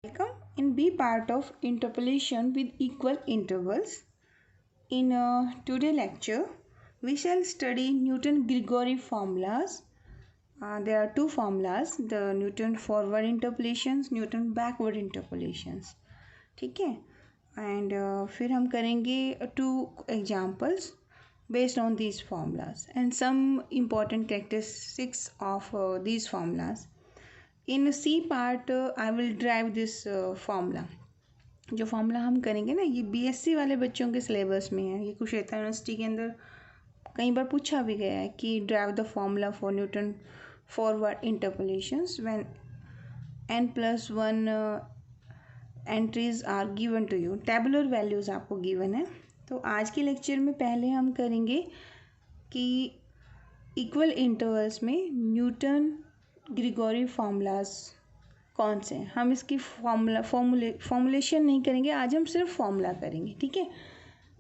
Welcome in B part of interpolation with equal intervals. In today's lecture, we shall study Newton-Gregory formulas. There are two formulas, the Newton forward interpolations, Newton backward interpolations. ठीक है, and फिर हम करेंगे two examples based on these formulas and some important characteristics of these formulas. In C part I will derive this formula. जो formula हम करेंगे ना, ये बीएससी वाले बच्चों के सिलेबस में है. ये कुरुक्षेत्र यूनिवर्सिटी के अंदर कई बार पूछा भी गया है कि derive the formula for Newton forward interpolations when n+1 entries are given to you. Tabular values आपको गिवन है. तो आज के लेक्चर में पहले हम करेंगे कि इक्वल इंटरवल्स में न्यूटन ग्रिगोरी फार्मूलाज कौन से हैं. हम इसकी फॉर्मुलेशन नहीं करेंगे आज, हम सिर्फ फार्मूला करेंगे. ठीक है.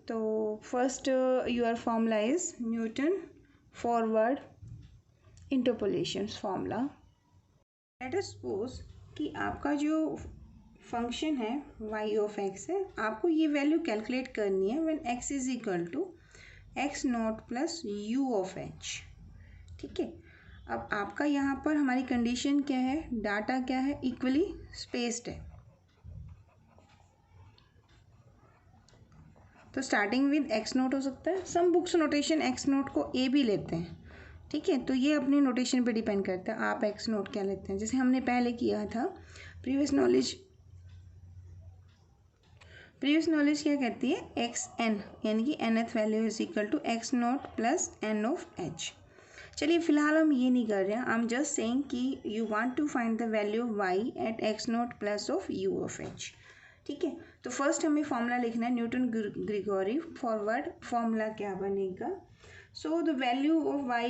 तो first your formula is Newton forward interpolations formula. Let us suppose कि आपका जो फंक्शन है y ऑफ x है, आपको ये वैल्यू कैलकुलेट करनी है when x is equal to x0 plus u of h. ठीक है. अब आपका यहाँ पर हमारी कंडीशन क्या है, डाटा क्या है, इक्वली स्पेस्ड है. तो स्टार्टिंग विद x0 हो सकता है. सम बुक्स नोटेशन x0 को a भी लेते हैं. ठीक है. तो ये अपनी नोटेशन पे डिपेंड करता है आप x0 क्या लेते हैं. जैसे हमने पहले किया था, प्रीवियस नॉलेज क्या कहती है, xn यानी कि nth value is equal to x0 plus n of h. चलिए फिलहाल हम ये नहीं कर रहे हैं. आई एम जस्ट सेइंग कि you want to find the value of y at x0 plus of u of h. ठीक है. तो फर्स्ट हमें फॉर्मूला लिखना है न्यूटन ग्रिगोरी फॉरवर्ड. फॉर्मूला क्या बनेगा, so the value of y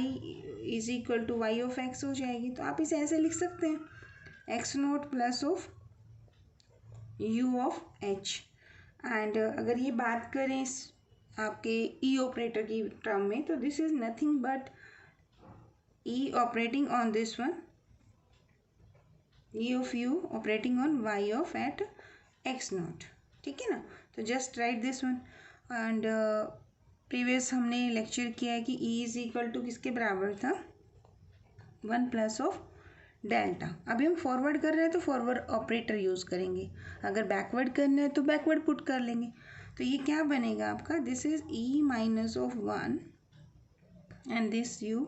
is equal to y of x हो जाएगी. तो आप इसे ऐसे लिख सकते हैं x0 plus of u of h. And अगर ये बात करें आपके e ऑपरेटर की टर्म में, तो this is nothing but e operating on this one, e of u operating on y of at x0. ठीक है ना. तो just right this one. And previous हमने लेक्चर किया है कि e इज इक्वल टू किसके बराबर था, 1 प्लस ऑफ डेल्टा. अभी हम फॉरवर्ड कर रहे हैं तो फॉरवर्ड ऑपरेटर यूज़ करेंगे. अगर बैकवर्ड करना है तो बैकवर्ड पुट कर लेंगे. तो ये क्या बनेगा आपका, this is e minus of 1 and this u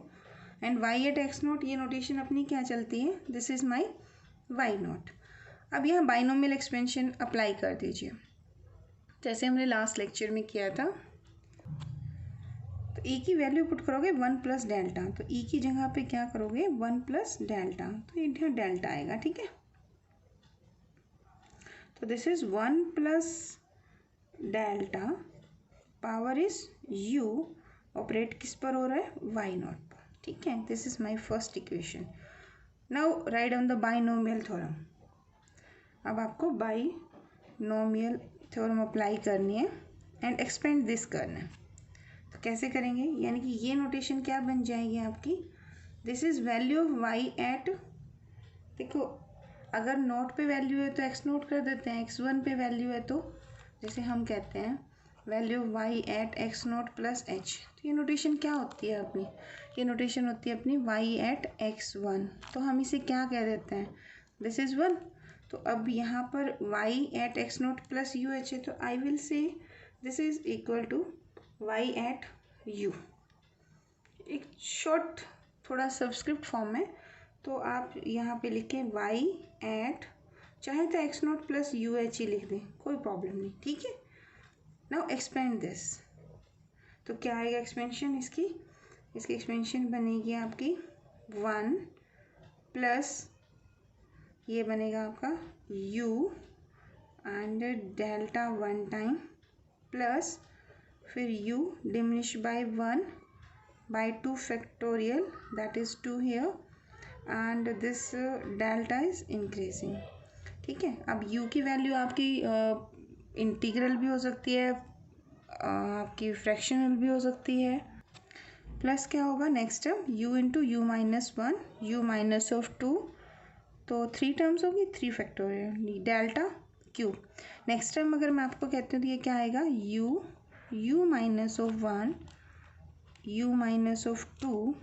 and y at x0. ये नोटेशन अपनी क्या चलती है, दिस इज माई y0. अब यहाँ बाइनोमियल एक्सपेंशन अप्लाई कर दीजिए जैसे हमने लास्ट लेक्चर में किया था. तो e की वैल्यू पुट करोगे 1 प्लस डेल्टा. तो e की जगह पे क्या करोगे, 1 प्लस डेल्टा. तो ये डेल्टा आएगा. ठीक है. तो this is 1 plus delta, power is u, operate किस पर हो रहा है, y0. ठीक है. This is my first equation. Now right on the binomial theorem. अब आपको बाइनोमियल थ्योरम अप्लाई करनी है एंड एक्सपेंड दिस करना है. तो कैसे करेंगे, यानी कि ये नोटेशन क्या बन जाएगी आपकी, this is value of y at, देखो अगर नोट पे वैल्यू है तो x0 कर देते हैं, x1 पे वैल्यू है तो जैसे हम कहते हैं value of y at x0 plus h. तो ये नोटेशन क्या होती है अपनी, ये नोटेशन होती है अपनी y एट x1. तो हम इसे क्या कह देते हैं, दिस इज 1. तो अब यहाँ पर y at x0 plus u h है, तो I will say this is equal to y at u. एक शॉर्ट थोड़ा सब्सक्रिप्ट फॉर्म है, तो आप यहाँ पे लिखें y एट, चाहे तो x0 प्लस u h ही लिख दें, कोई प्रॉब्लम नहीं. ठीक है. Now expand this. तो क्या आएगा एक्सपेंशन इसकी एक्सपेंशन बनेगी आपकी 1 प्लस ये बनेगा आपका u and delta 1 time plus फिर u diminish by 1 by 2 factorial, that is 2 here and this delta is increasing. ठीक है. अब u की वैल्यू आपकी इंटीग्रल भी हो सकती है, आपकी फ्रैक्शनल भी हो सकती है. प्लस क्या होगा next term, u into u minus 1, you minus of 2. तो 3 टर्म्स होगी, 3 factorial delta cube. Next time अगर मैं आपको कहती हूँ तो ये क्या आएगा, u minus of 1 u minus of 2,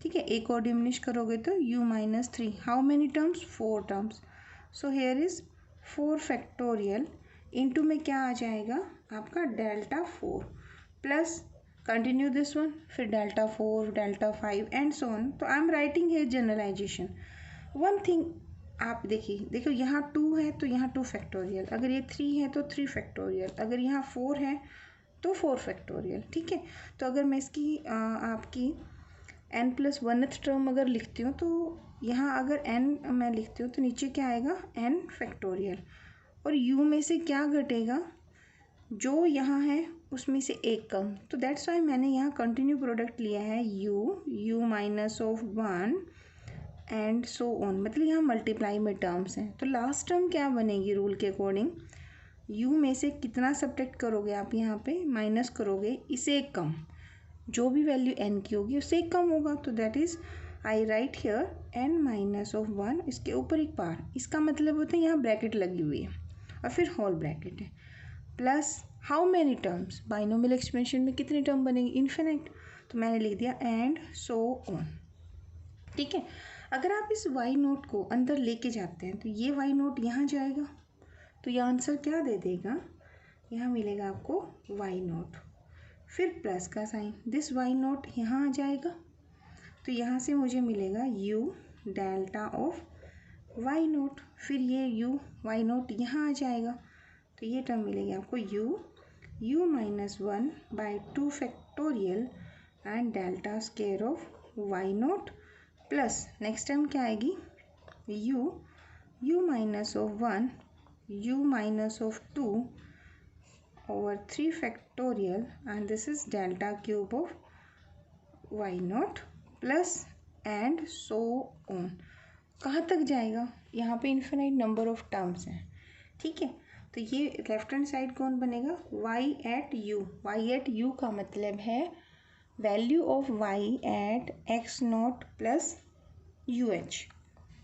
ठीक है। एक और डिमिनिश करोगे तो u minus 3। How many terms, 4 terms. So here is 4 factorial into में क्या आ जाएगा आपका delta 4 plus continue this one, फिर delta 4 delta 5 and so on. तो आई एम राइटिंग है जनरलाइजेशन। वन थिंग आप देखिए, देखो यहाँ 2 है तो यहाँ 2 फैक्टोरियल, अगर ये 3 है तो 3 फैक्टोरियल, अगर यहाँ 4 है तो 4 फैक्टोरियल, ठीक है। तो अगर मैं इसकी आपकी n+1th टर्म अगर लिखती हूँ तो यहाँ अगर n मैं लिखती हूँ तो नीचे क्या आएगा n फैक्टोरियल, और u में से क्या घटेगा, जो यहाँ है उसमें से एक कम। तो दैट्स वाई मैंने यहाँ कंटिन्यू प्रोडक्ट लिया है u minus of 1 and so on, मतलब यहाँ मल्टीप्लाई में टर्म्स हैं। तो लास्ट टर्म क्या बनेगी रूल के अकॉर्डिंग, u में से कितना सब्ट्रैक्ट करोगे आप, यहाँ पे माइनस करोगे, इसे एक कम, जो भी वैल्यू n की होगी उससे एक कम होगा। तो that is I right here n minus of 1, इसके ऊपर एक बार, इसका मतलब होता है यहाँ ब्रैकेट लगी हुई है और फिर होल ब्रैकेट है, plus how many terms, binomial expansion में कितने टर्म बनेंगे, इन्फिनिट। तो मैंने लिख दिया एंड सो ऑन, ठीक है। अगर आप इस वाई नोट को अंदर लेके जाते हैं तो ये वाई नोट यहाँ जाएगा, तो ये आंसर क्या दे देगा, यहाँ मिलेगा आपको वाई नोट, फिर प्लस का साइन, दिस वाई नोट यहाँ आ जाएगा, तो यहाँ से मुझे मिलेगा u delta of y naught, फिर ये u वाई नोट यहाँ आ जाएगा, तो ये टर्म मिलेगी आपको u minus 1 by 2 factorial and delta square of y naught, plus next term क्या आएगी u minus of 1 u minus of 2 over 3 factorial and this is delta cube of y naught plus and so on। कहाँ तक जाएगा, यहाँ पे infinite number of terms हैं, ठीक है। तो ये लेफ्ट हैंड साइड कौन बनेगा, y at u, y at u का मतलब है value of y at x naught plus UH,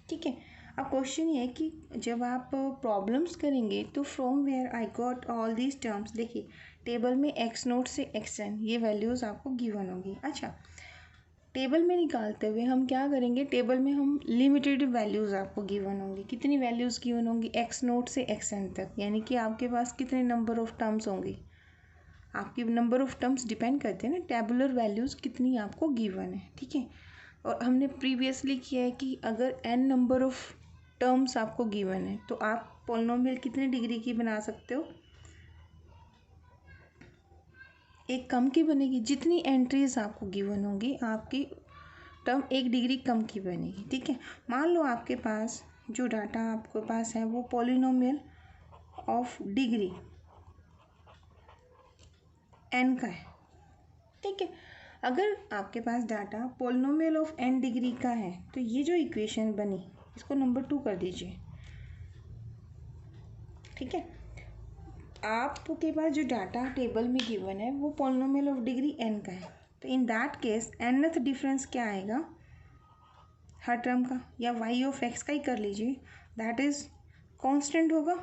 ठीक है। अब क्वेश्चन ये है कि जब आप प्रॉब्लम्स करेंगे तो from where I got all these terms, देखिए टेबल में x नोट से xn ये वैल्यूज़ आपको गिवन होगी। अच्छा, टेबल में निकालते हुए हम क्या करेंगे, टेबल में हम लिमिटेड वैल्यूज़ आपको गिवन होंगी, कितनी वैल्यूज़ गिवन होंगी, x नोट से xn तक, यानी कि आपके पास कितने नंबर ऑफ टर्म्स होंगी, आपकी नंबर ऑफ टर्म्स डिपेंड करते हैं ना टेबुलर वैल्यूज़ कितनी आपको गिवन है, ठीक है। और हमने प्रीवियसली किया है कि अगर n नंबर ऑफ टर्म्स आपको गिवन है तो आप पॉलिनोमियल कितने डिग्री की बना सकते हो, एक कम की बनेगी, जितनी एंट्रीज आपको गिवन होंगी आपकी टर्म एक डिग्री कम की बनेगी, ठीक है। मान लो आपके पास जो डाटा आपके पास है वो पॉलिनोमियल ऑफ डिग्री n का है, ठीक है। अगर आपके पास data polynomial of n degree का है तो ये जो इक्वेशन बनी इसको नंबर 2 कर दीजिए, ठीक है। आपके पास जो डाटा टेबल में गिवन है वो पॉलिनोमियल ऑफ डिग्री n का है, तो in that case nth difference क्या आएगा हर टर्म का, या y ऑफ x का ही कर लीजिए, दैट इज कांस्टेंट होगा,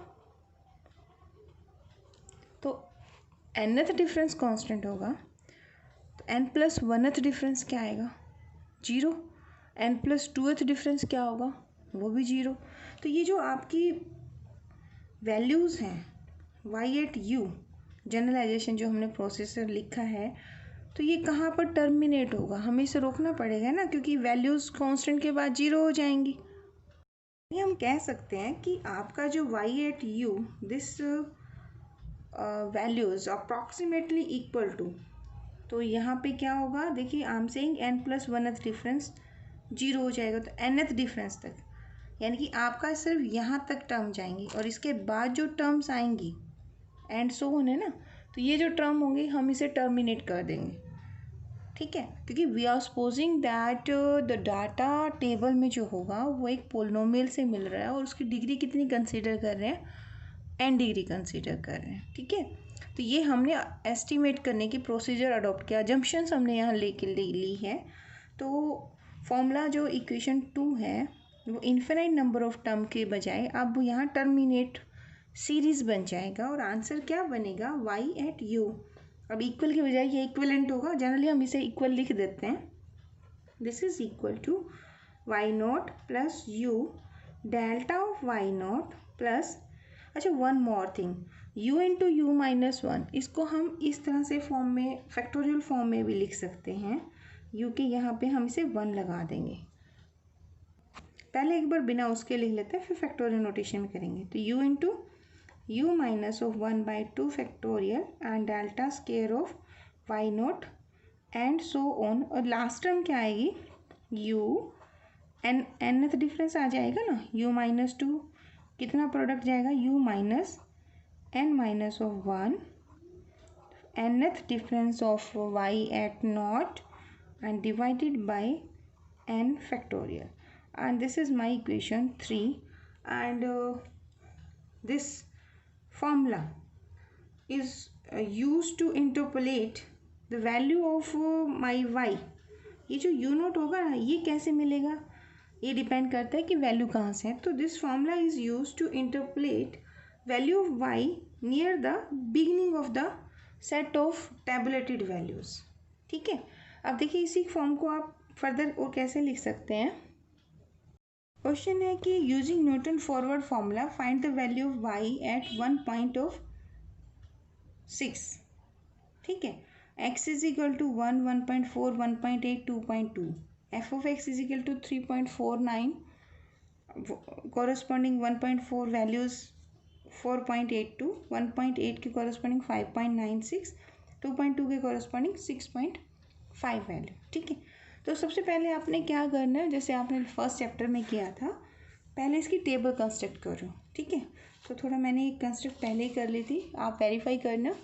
तो nth डिफरेंस कांस्टेंट होगा, तो n+1th डिफरेंस क्या आएगा 0, n+2th डिफरेंस क्या होगा वो भी 0। तो ये जो आपकी वैल्यूज़ हैं y एट u जनरलाइजेशन जो हमने प्रोसेसर लिखा है, तो ये कहाँ पर टर्मिनेट होगा, हमें इसे रोकना पड़ेगा ना, क्योंकि वैल्यूज़ कांस्टेंट के बाद 0 हो जाएंगी। ये हम कह सकते हैं कि आपका जो y at u this values approximately equal to, तो यहाँ पे क्या होगा, देखिए I am saying n+1th difference 0 हो जाएगा, तो nth डिफरेंस तक, यानी कि आपका सिर्फ यहाँ तक टर्म जाएंगी और इसके बाद जो टर्म्स आएंगी एंड सो ऑन है ना, तो ये जो टर्म होंगे हम इसे टर्मिनेट कर देंगे, ठीक है। क्योंकि we are supposing that the data table में जो होगा वो एक पोलिनोमियल से मिल रहा है और उसकी डिग्री कितनी कंसीडर कर रहे हैं, n डिग्री कंसीडर कर रहे हैं, ठीक है। तो ये हमने एस्टिमेट करने की प्रोसीजर अडॉप्ट किया, जंक्शंस हमने यहाँ लेके ली है। तो फॉर्मूला जो इक्वेशन 2 है वो इन्फिनाइट नंबर ऑफ टर्म के बजाय अब यहाँ टर्मिनेट सीरीज बन जाएगा और आंसर क्या बनेगा y एट u। अब इक्वल के बजाय ये इक्वलेंट होगा, जनरली हम इसे इक्वल लिख देते हैं। This is equal to y not plus u delta of y not plus, अच्छा one more thing, u into u minus one, इसको हम इस तरह से फॉर्म में फैक्टोरियल फॉर्म में भी लिख सकते हैं। u के यहाँ पे हम इसे वन लगा देंगे। पहले एक बार बिना उसके लिख लेते हैं, फिर फैक्टोरियल नोटेशन में करेंगे। तो u into u minus of 1/2 factorial and delta square of y naught and so on. और लास्ट टर्म क्या आएगी, u nth डिफरेंस आ जाएगा ना, u माइनस टू, कितना प्रोडक्ट जाएगा, u minus n minus of 1 nth difference of y at naught and divided by n factorial, and this is my equation 3, and this formula is used to interpolate the value of my y। ये जो u note होगा ना, ये कैसे मिलेगा, ये depend करता है कि वैल्यू कहाँ से है। तो this formula is use to interpolate value of y near the beginning of the set of tabulated values. ठीक है, अब देखिए इसी फॉर्म को आप फर्दर और कैसे लिख सकते हैं। क्वेश्चन है कि using Newton forward formula find the value of y at 1.6। ठीक है, x is equal to 1, 1.4, 1.8, 2.2, f of x is equal to 3.49, corresponding 1.4 values 4.82, 1.8 के कॉरस्पॉन्डिंग 5.96, 2.2 के कॉरस्पॉन्डिंग 6.5 वैल्यू। ठीक है, तो सबसे पहले आपने क्या करना है, जैसे आपने फर्स्ट चैप्टर में किया था, पहले इसकी टेबल कंस्ट्रक्ट करो। ठीक है, तो थोड़ा मैंने एक कंस्ट्रक्ट पहले ही कर ली थी, आप वेरीफाई करना।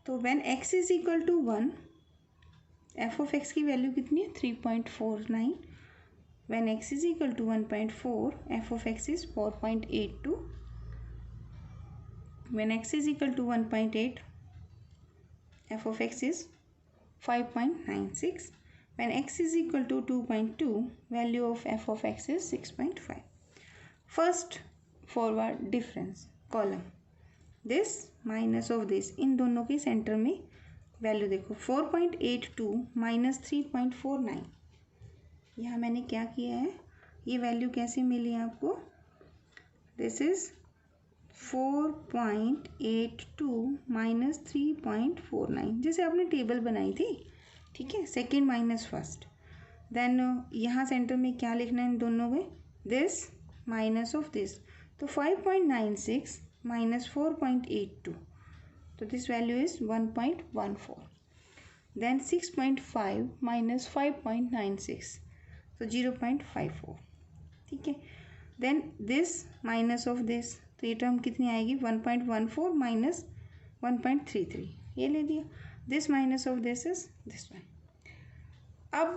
तो when x is equal to 1, f of x की वैल्यू कितनी है 3.49, when x is equal to 1.4, f of x is 4.82, when x is equal to 1.8, f of x is 5.96, when x is equal to 2.2, value of f of x is 6.5. First forward difference column, this minus of this, इन दोनों के centre में value देखो 4.82 minus 3.49। यहाँ मैंने क्या किया है, ये वैल्यू कैसे मिली आपको, दिस इज 4.82 माइनस 3.49, जैसे आपने टेबल बनाई थी। ठीक है, सेकेंड माइनस फर्स्ट, देन यहाँ सेंटर में क्या लिखना है इन दोनों में, दिस माइनस ऑफ दिस, तो 5.96 माइनस 4.82, तो this value is 1.14, then 6.5 minus 5.96, तो 0.54। ठीक है, then this minus of this, तो ये टर्म कितनी आएगी 1.14 माइनस 1.33, ये ले दिया। This minus of this is this one. अब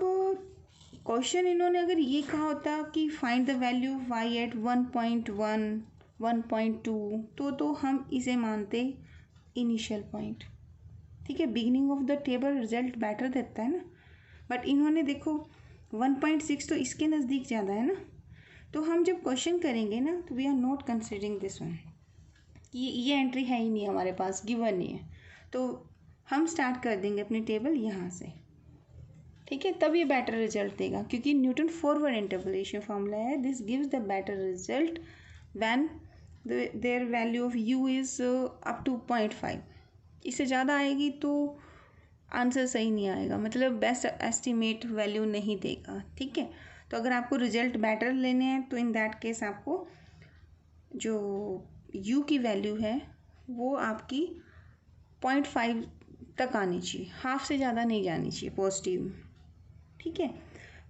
क्वेश्चन इन्होंने अगर ये कहा होता कि find the value y at 1.1, 1.2, तो हम इसे मानते इनिशियल पॉइंट। ठीक है, beginning of the table result better देता है ना, बट इन्होंने देखो 1.6 तो इसके नज़दीक ज़्यादा है ना, तो हम जब क्वेश्चन करेंगे ना, तो we are not considering this one, ये एंट्री है ही नहीं हमारे पास, गिवन नहीं है, तो हम स्टार्ट कर देंगे अपनी टेबल यहाँ से। ठीक है, तब ये बेटर रिजल्ट देगा, क्योंकि न्यूटन फॉरवर्ड इंटरपोलेशन फॉर्मूला है। This gives the better result when there value of u is up to 0.5। इससे ज़्यादा आएगी तो आंसर सही नहीं आएगा, मतलब बेस्ट एस्टिमेट वैल्यू नहीं देगा। ठीक है, तो अगर आपको रिजल्ट बेटर लेने हैं तो इन दैट केस आपको जो u की वैल्यू है वो आपकी 0.5 तक आनी चाहिए, हाफ से ज़्यादा नहीं जानी चाहिए पॉजिटिव। ठीक है,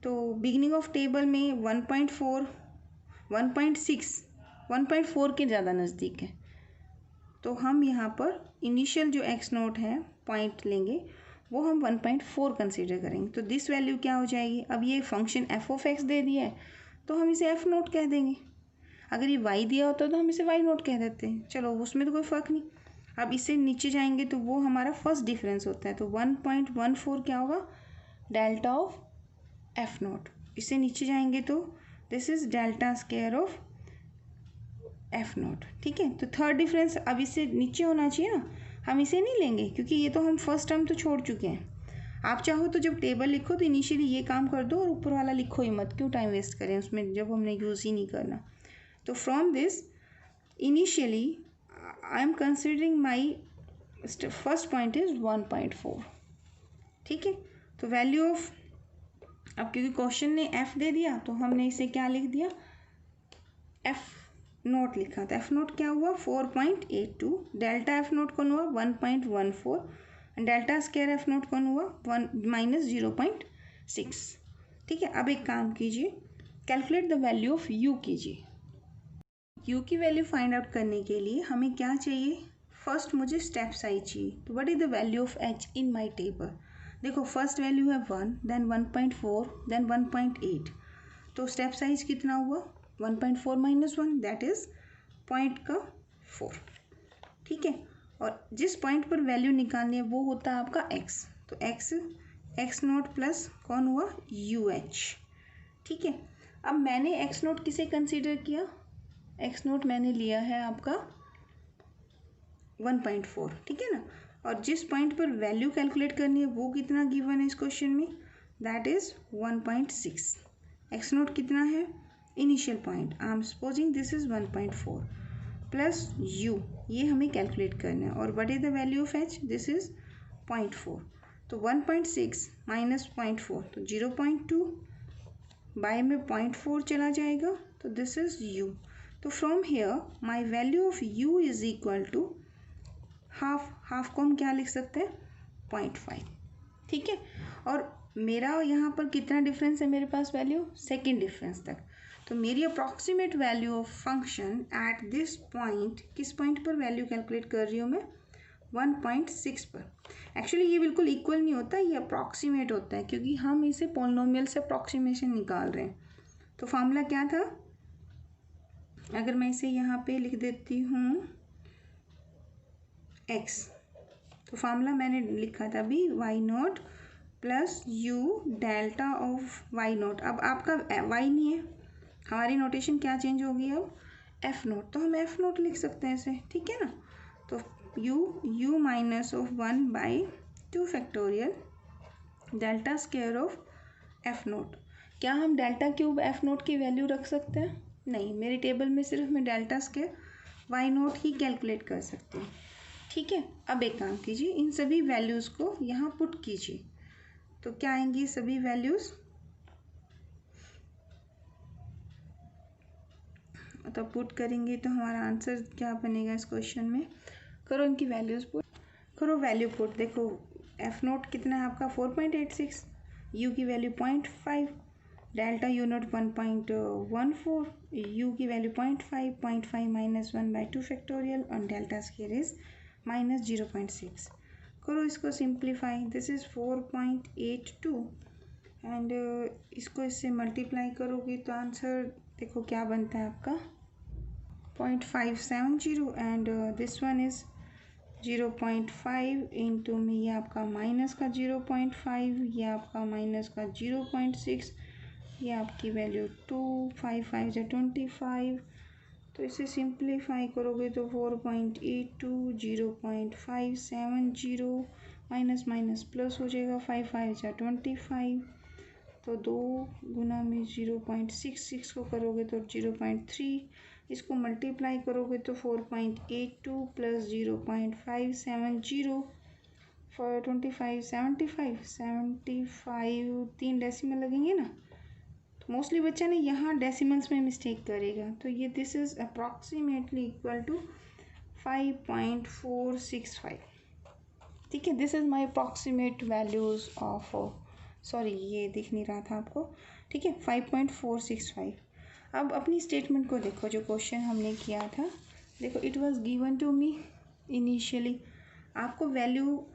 तो बिगिनिंग ऑफ टेबल में 1.4, 1.6, 1.4 के ज़्यादा नज़दीक है, तो हम यहाँ पर इनिशियल जो x नोट है पॉइंट लेंगे, वो हम 1.4 कंसीडर करेंगे। तो दिस वैल्यू क्या हो जाएगी, अब ये फंक्शन f ऑफ x दे दिया है तो हम इसे f नोट कह देंगे, अगर ये y दिया होता तो हम इसे y नोट कह देते हैं, चलो उसमें तो कोई फ़र्क नहीं। अब इससे नीचे जाएंगे तो वो हमारा फर्स्ट डिफरेंस होता है, तो 1.14 क्या होगा, डेल्टा ऑफ एफ नोट। इससे नीचे जाएंगे तो this is delta square of F not. ठीक है, तो थर्ड डिफरेंस अब इससे नीचे होना चाहिए ना, हम इसे नहीं लेंगे क्योंकि ये तो हम फर्स्ट टर्म तो छोड़ चुके हैं। आप चाहो तो जब टेबल लिखो तो इनिशियली ये काम कर दो और ऊपर वाला लिखो ही मत, क्यों टाइम वेस्ट करें उसमें जब हमने यूज़ ही नहीं करना। तो from this initially I am considering my first point is 1.4। ठीक है, तो वैल्यू ऑफ, अब क्योंकि क्वेश्चन ने एफ दे दिया तो हमने इसे क्या लिख दिया, एफ नोट लिखा था। एफ नोट क्या हुआ 4.82, डेल्टा एफ नोट कौन हुआ 1.14, डेल्टा स्क्वायर एफ नोट कौन हुआ -0.6। ठीक है, अब एक काम कीजिए, calculate the value of you कीजिए। यू की वैल्यू फाइंड आउट करने के लिए हमें क्या चाहिए, फर्स्ट मुझे स्टेप साइज चाहिए। तो what is the value of H in my table. देखो फर्स्ट वैल्यू है 1, देन 1.4, देन 1.8, तो स्टेप साइज कितना हुआ 1.4 - 1 दैट इज पॉइंट का 4। ठीक है, और जिस पॉइंट पर वैल्यू निकालनी है वो होता है आपका x, तो x नोट प्लस कौन हुआ यू एच। ठीक है, अब मैंने x नोट किसे कंसीडर किया, x नोट मैंने लिया है आपका 1.4। ठीक है ना, और जिस पॉइंट पर वैल्यू कैलकुलेट करनी है वो कितना गिवन है इस क्वेश्चन में, दैट इज 1.6। x नोट कितना है initial point, I am supposing this is 1.4 plus u, ये हमें कैलकुलेट करना है। और what is the value of h, this is 0.4, तो 1.6 माइनस 0.4 तो 0.2, बाय में 0.4 चला जाएगा, तो दिस इज u। तो from here my value of u is equal to half को हम क्या लिख सकते हैं 0.5। ठीक है, और मेरा यहाँ पर कितना डिफरेंस है मेरे पास वैल्यू, सेकेंड डिफरेंस तक। तो मेरी approximate value of function at this point, किस पॉइंट पर वैल्यू कैलकुलेट कर रही हूँ मैं 1.6 पर। एक्चुअली ये बिल्कुल इक्वल नहीं होता, ये अप्रॉक्सीमेट होता है क्योंकि हम इसे पॉलिनोमियल से अप्रॉक्सीमेशन निकाल रहे हैं। तो फॉर्मूला क्या था, अगर मैं इसे यहाँ पे लिख देती हूँ x, तो फॉर्मूला मैंने लिखा था अभी y note plus u delta of y note. अब आपका y नहीं है, हमारी नोटेशन क्या चेंज होगी अब f नोट, तो हम f नोट लिख सकते हैं इसे। ठीक है ना, तो u minus of 1/2 factorial delta square of f note. क्या हम डेल्टा क्यूब f नोट की वैल्यू रख सकते हैं, नहीं, मेरे टेबल में सिर्फ मैं डेल्टा स्क्वायर y नोट ही कैलकुलेट कर सकती हूँ। ठीक है, अब एक काम कीजिए, इन सभी वैल्यूज़ को यहाँ पुट कीजिए, तो क्या आएंगी सभी वैल्यूज़, तो पुट करेंगे तो हमारा आंसर क्या बनेगा इस क्वेश्चन में, करो इनकी वैल्यूज़ पुट, करो वैल्यू पुट। देखो एफ नोट कितना है आपका 4.86, यू की value 0.5, delta U note 1.14, you की वैल्यू 0.5 माइनस 1/2 फैक्टोरियल और डेल्टा स्क्वायर इज -0.6। करो इसको सिंप्लीफाई, दिस इज़ 4.82 एंड इसको इससे मल्टीप्लाई करोगे तो आंसर देखो क्या बनता है आपका 0.570 and this one is 0.5 into में ये आपका माइनस का 0.5, ये आपका माइनस का 0.6, ये आपकी वैल्यू 2, 5 5 जा 25, तो इसे सिंप्लीफाई करोगे तो 4.82 0.570 माइनस माइनस प्लस हो जाएगा, 5 5 जा 25, तो 2 गुना में 0.66 को करोगे तो 0.3, इसको मल्टीप्लाई करोगे तो 4.82 प्लस 0.570 फॉर 25 75 तीन डेसिमल लगेंगे ना, तो मोस्टली बच्चा ने यहाँ डेसिमल्स में मिस्टेक करेगा, तो ये this is approximately equal to 5.465। ठीक है, this is my approximate values of, sorry ये दिख नहीं रहा था आपको। ठीक है, 5.465। अब अपनी स्टेटमेंट को देखो, जो क्वेश्चन हमने किया था, देखो it was given to me initially, आपको वैल्यू,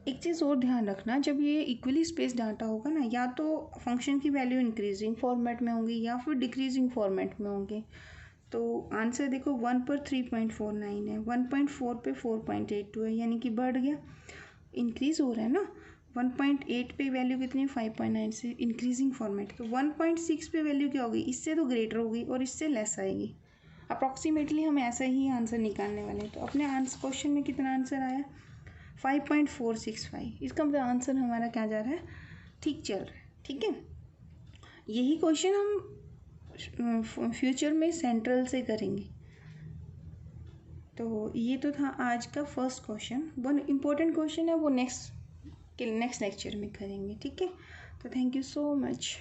एक चीज़ और ध्यान रखना, जब ये इक्वली स्पेस डाटा होगा ना, या तो फंक्शन की वैल्यू इंक्रीजिंग फॉर्मेट में होंगी या फिर डिक्रीजिंग फॉर्मेट में होंगे। तो आंसर देखो 1 पर 3.49 है, 1.4 पे 4.82 है, यानी कि बढ़ गया, इंक्रीज हो रहा है ना। 1.8 पे वैल्यू कितनी, 5.9 से इंक्रीजिंग फॉर्मेट, तो 1.6 पे वैल्यू क्या होगी, इससे तो ग्रेटर होगी और इससे लेस आएगी। अप्रॉक्सीमेटली हम ऐसा ही आंसर निकालने वाले हैं। तो अपने आंसर क्वेश्चन में कितना आंसर आया, 5.465। इसका मतलब आंसर हमारा क्या जा रहा है, ठीक चल रहा है। ठीक है, यही क्वेश्चन हम फ्यूचर में सेंट्रल से करेंगे। तो ये तो था आज का first question. One important question है वो नेक्स्ट लेक्चर में करेंगे। ठीक है, तो थैंक यू सो मच।